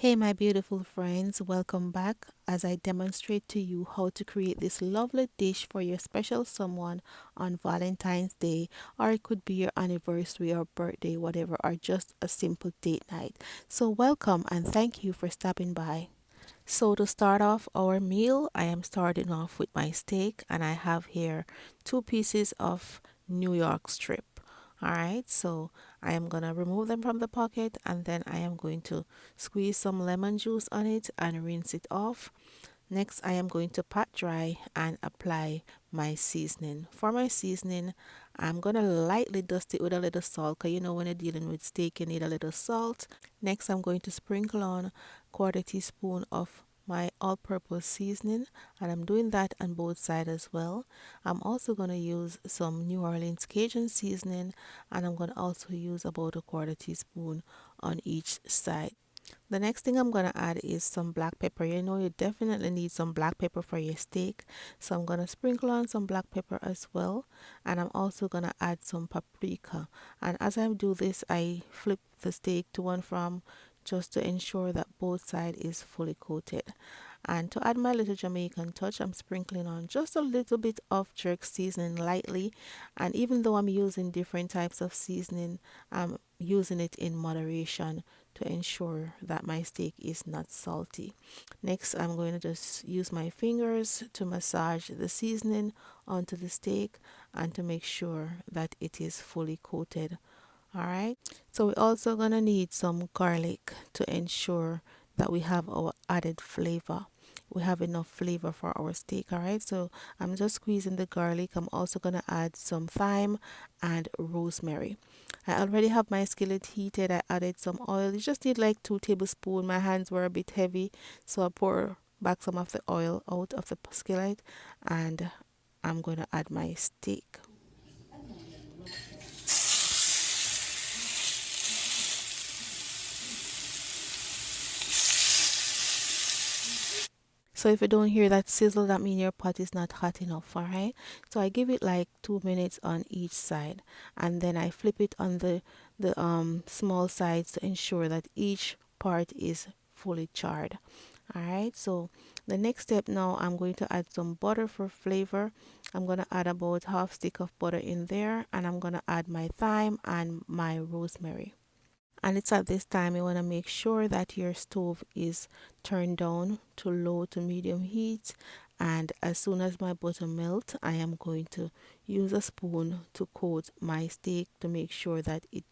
Hey my beautiful friends, welcome back as I demonstrate to you how to create this lovely dish for your special someone on Valentine's Day, or it could be your anniversary or birthday, whatever, or just a simple date night. So welcome and thank you for stopping by. So to start off our meal, I am starting off with my steak and I have here 2 pieces of New York strip. All right, so I am gonna remove them from the pocket and then I am going to squeeze some lemon juice on it and rinse it off. Next, I am going to pat dry and apply my seasoning. For my seasoning, I'm going to lightly dust it with a little salt because you know when you're dealing with steak, you need a little salt. Next, I'm going to sprinkle on quarter teaspoon of my all-purpose seasoning, and I'm doing that on both sides as well. I'm also going to use some New Orleans Cajun seasoning, and I'm going to also use about a quarter teaspoon on each side. The next thing I'm going to add is some black pepper. You know, you definitely need some black pepper for your steak. So I'm going to sprinkle on some black pepper as well. And I'm also going to add some paprika. And as I do this, I flip the steak to and from just to ensure that both sides is fully coated. And to add my little Jamaican touch, I'm sprinkling on just a little bit of jerk seasoning lightly. And even though I'm using different types of seasoning, I'm using it in moderation to ensure that my steak is not salty. Next, I'm going to just use my fingers to massage the seasoning onto the steak and to make sure that it is fully coated. All right. So we're also going to need some garlic to ensure that we have our added flavor. We have enough flavor for our steak. All right. So I'm just squeezing the garlic. I'm also going to add some thyme and rosemary. I already have my skillet heated. I added some oil. You just need like 2 tablespoons. My hands were a bit heavy, so I pour back some of the oil out of the skillet and I'm going to add my steak. So if you don't hear that sizzle, that means your pot is not hot enough, all right? So I give it like 2 minutes on each side, and then I flip it on the small sides to ensure that each part is fully charred. All right. So the next step now, I'm going to add some butter for flavor. I'm going to add about half stick of butter in there, and I'm going to add my thyme and my rosemary. And it's at this time you want to make sure that your stove is turned down to low to medium heat. And as soon as my butter melts, I am going to use a spoon to coat my steak to make sure that it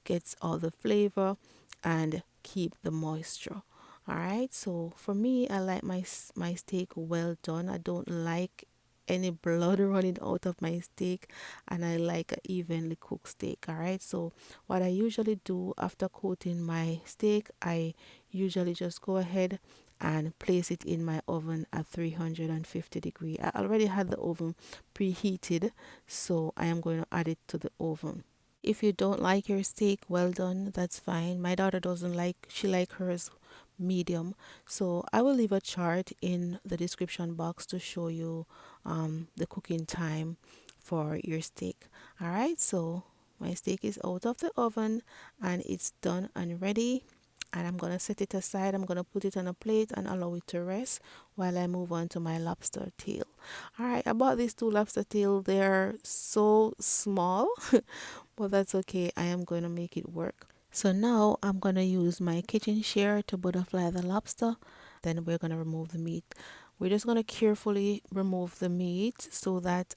gets all the flavor and keep the moisture. All right. So for me, I like my steak well done. I don't like any blood running out of my steak, and I like a evenly cooked steak. All right. So what I usually do after coating my steak, I usually just go ahead and place it in my oven at 350 degree. I already had the oven preheated, so I am going to add it to the oven. If you don't like your steak well done, that's fine. My daughter doesn't like, she like hers medium. So I will leave a chart in the description box to show you the cooking time for your steak. All right, so my steak is out of the oven and it's done and ready. And I'm going to set it aside. I'm going to put it on a plate and allow it to rest while I move on to my lobster tail. All right, I bought these 2 lobster tail. They're so small, but that's okay. I am going to make it work. So now I'm going to use my kitchen shear to butterfly the lobster. Then we're going to remove the meat. We're just going to carefully remove the meat so that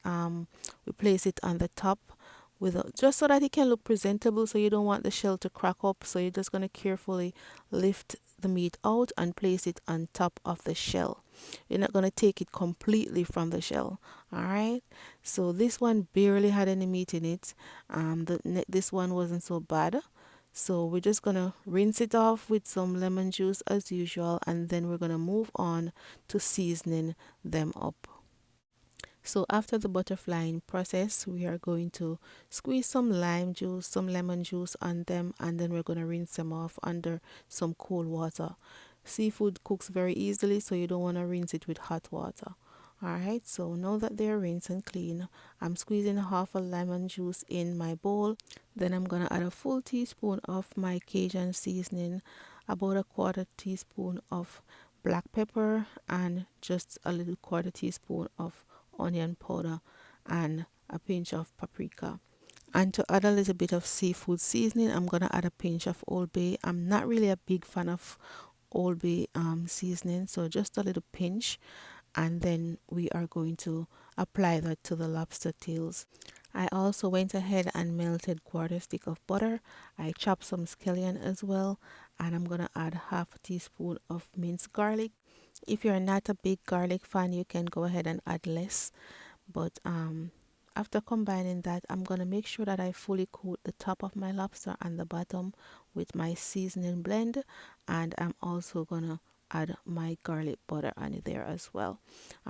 we place it on the top with just so that it can look presentable, so you don't want the shell to crack up. So you're just going to carefully lift the meat out and place it on top of the shell. You're not going to take it completely from the shell. All right. So this one barely had any meat in it. This one wasn't so bad. So we're just gonna rinse it off with some lemon juice as usual, and then we're gonna move on to seasoning them up. So after the butterflying process, we are going to squeeze some lime juice, some lemon juice on them, and then we're going to rinse them off under some cold water. Seafood cooks very easily, so you don't want to rinse it with hot water. Alright, so now that they're rinsed and clean, I'm squeezing half a lemon juice in my bowl. Then I'm gonna add a full teaspoon of my Cajun seasoning. about a quarter teaspoon of black pepper and just a little quarter teaspoon of onion powder and a pinch of paprika. And to add a little bit of seafood seasoning, I'm gonna add a pinch of Old Bay. I'm not really a big fan of Old Bay seasoning, so just a little pinch, and then we are going to apply that to the lobster tails. I also went ahead and melted quarter stick of butter. I chopped some scallion as well, and I'm gonna add half a teaspoon of minced garlic. If you're not a big garlic fan, you can go ahead and add less. But after combining that, I'm gonna make sure that I fully coat the top of my lobster and the bottom with my seasoning blend, and I'm also gonna add my garlic butter on it there as well.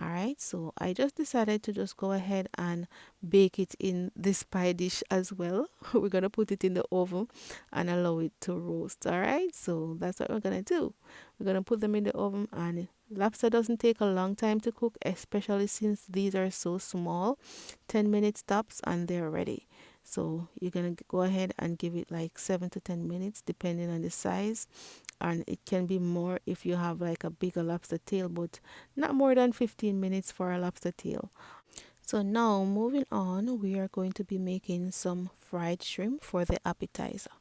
All right, so I just decided to just go ahead and bake it in this pie dish as well. We're gonna put it in the oven and allow it to roast. All right, so that's what we're gonna do. We're gonna put them in the oven, and lobster doesn't take a long time to cook, especially since these are so small. 10 minutes tops and they're ready. So you're gonna go ahead and give it like 7 to 10 minutes depending on the size, and it can be more if you have like a bigger lobster tail, but not more than 15 minutes for a lobster tail. So now moving on, we are going to be making some fried shrimp for the appetizer.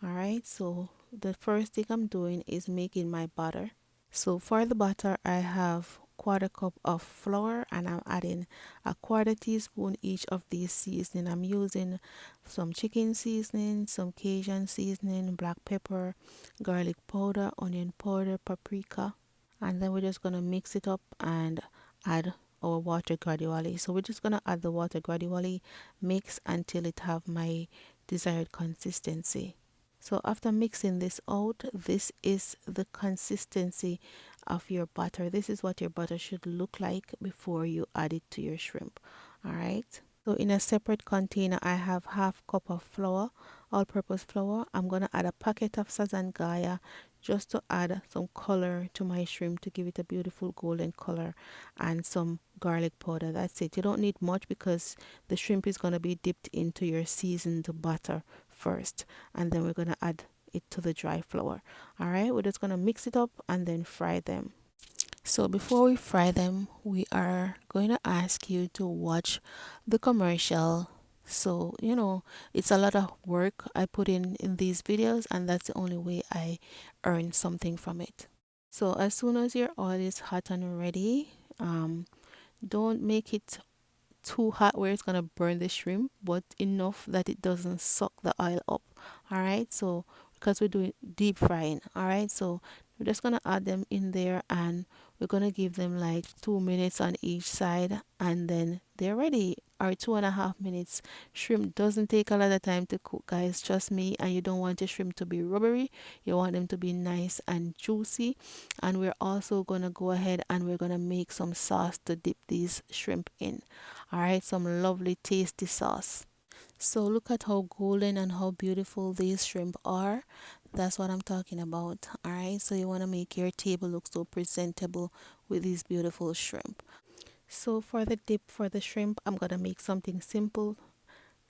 All right, so the first thing I'm doing is making my butter. So for the butter, I have quarter cup of flour, and I'm adding a quarter teaspoon each of these seasoning. I'm using some chicken seasoning, some Cajun seasoning, black pepper, garlic powder, onion powder, paprika, and then we're just gonna mix it up and add our water gradually. So we're just gonna add the water gradually, mix until it have my desired consistency. So after mixing this out, this is the consistency of your butter. This is what your butter should look like before you add it to your shrimp. All right. So in a separate container, I have half cup of flour, all-purpose flour. I'm gonna add a packet of sazangaya just to add some color to my shrimp to give it a beautiful golden color, and some garlic powder. That's it. You don't need much because the shrimp is gonna be dipped into your seasoned butter first, and then we're gonna add it to the dry flour. All right, we're just gonna mix it up and then fry them. So before we fry them, we are going to ask you to watch the commercial. So, it's a lot of work I put in these videos, and that's the only way I earn something from it. So as soon as your oil is hot and ready, don't make it too hot where it's gonna burn the shrimp, but enough that it doesn't suck the oil up. All right, so because we're doing deep frying, all right, so we're just gonna add them in there, and we're gonna give them like 2 minutes on each side, and then they're ready. Or 2.5 minutes. Shrimp doesn't take a lot of time to cook, guys, trust me. And you don't want your shrimp to be rubbery, you want them to be nice and juicy. And we're also gonna go ahead and we're gonna make some sauce to dip these shrimp in. All right, some lovely tasty sauce. So look at how golden and how beautiful these shrimp are. That's what I'm talking about. All right, so you want to make your table look so presentable with these beautiful shrimp. So for the dip for the shrimp, I'm gonna make something simple.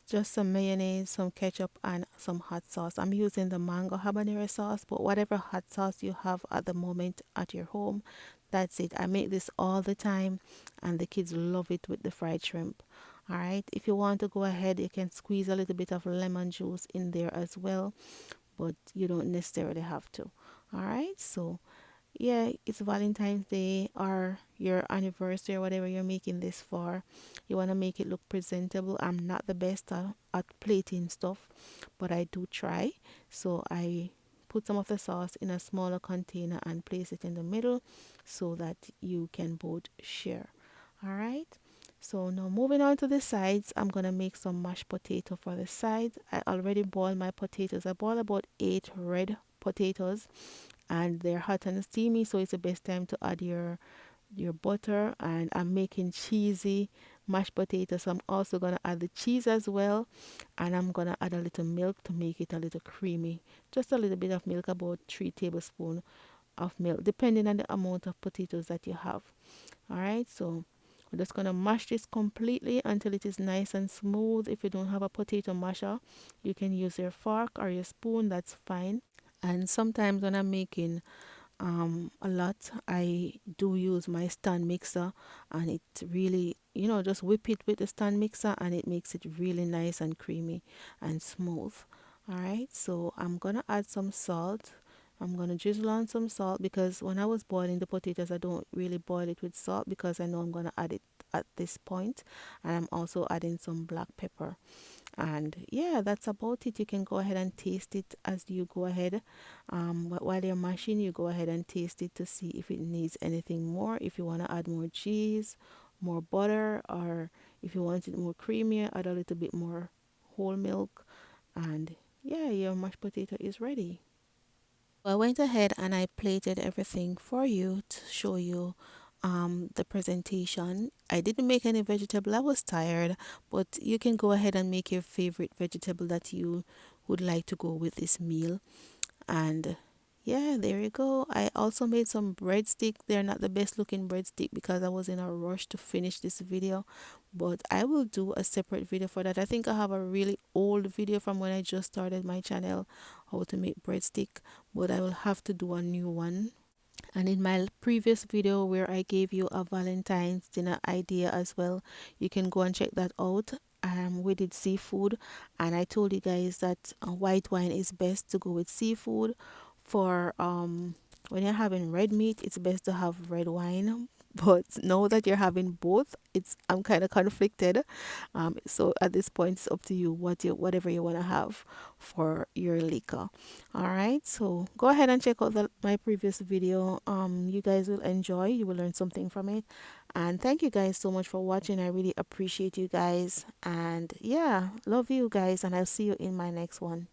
Just some mayonnaise, some ketchup, and some hot sauce. I'm using the mango habanero sauce, but whatever hot sauce you have at the moment at your home, that's it. I make this all the time, and the kids love it with the fried shrimp. All right, if you want to go ahead, you can squeeze a little bit of lemon juice in there as well, but you don't necessarily have to. All right, so yeah, it's Valentine's Day or your anniversary or whatever you're making this for. You want to make it look presentable. I'm not the best at plating stuff, but I do try. So I put some of the sauce in a smaller container and place it in the middle so that you can both share. All right. So now moving on to the sides, I'm gonna make some mashed potato for the sides. I already boiled my potatoes. I boiled about 8 red potatoes, and they're hot and steamy, so it's the best time to add your butter. And I'm making cheesy mashed potatoes, so I'm also gonna add the cheese as well, and I'm gonna add a little milk to make it a little creamy. Just a little bit of milk, about 3 tablespoons of milk, depending on the amount of potatoes that you have. All right, so we're just gonna mash this completely until it is nice and smooth. If you don't have a potato masher, you can use your fork or your spoon, that's fine. And sometimes when I'm making a lot, I do use my stand mixer, and it really, just whip it with the stand mixer, and it makes it really nice and creamy and smooth. All right, so I'm gonna add some salt. I'm gonna drizzle on some salt because when I was boiling the potatoes, I don't really boil it with salt because I know I'm gonna add it at this point, and I'm also adding some black pepper. And yeah, that's about it. You can go ahead and taste it as you go ahead. While you're mashing, you go ahead and taste it to see if it needs anything more. If you want to add more cheese, more butter, or if you want it more creamier, add a little bit more whole milk. And yeah, your mashed potato is ready. I went ahead and I plated everything for you to show you the presentation. I didn't make any vegetable. I was tired, but you can go ahead and make your favorite vegetable that you would like to go with this meal. And yeah, there you go. I also made some breadstick. They're not the best looking breadstick because I was in a rush to finish this video, but I will do a separate video for that. I think I have a really old video from when I just started my channel, how to make breadstick, but I will have to do a new one. And in my previous video where I gave you a Valentine's dinner idea as well, you can go and check that out. We did seafood, and I told you guys that white wine is best to go with seafood. For when you're having red meat, it's best to have red wine. But now that you're having both, it's I'm kind of conflicted. So at this point, it's up to you whatever you want to have for your liquor. All right, so go ahead and check out my previous video. You guys will enjoy. You will learn something from it. And thank you guys so much for watching. I really appreciate you guys. And yeah, love you guys. And I'll see you in my next one.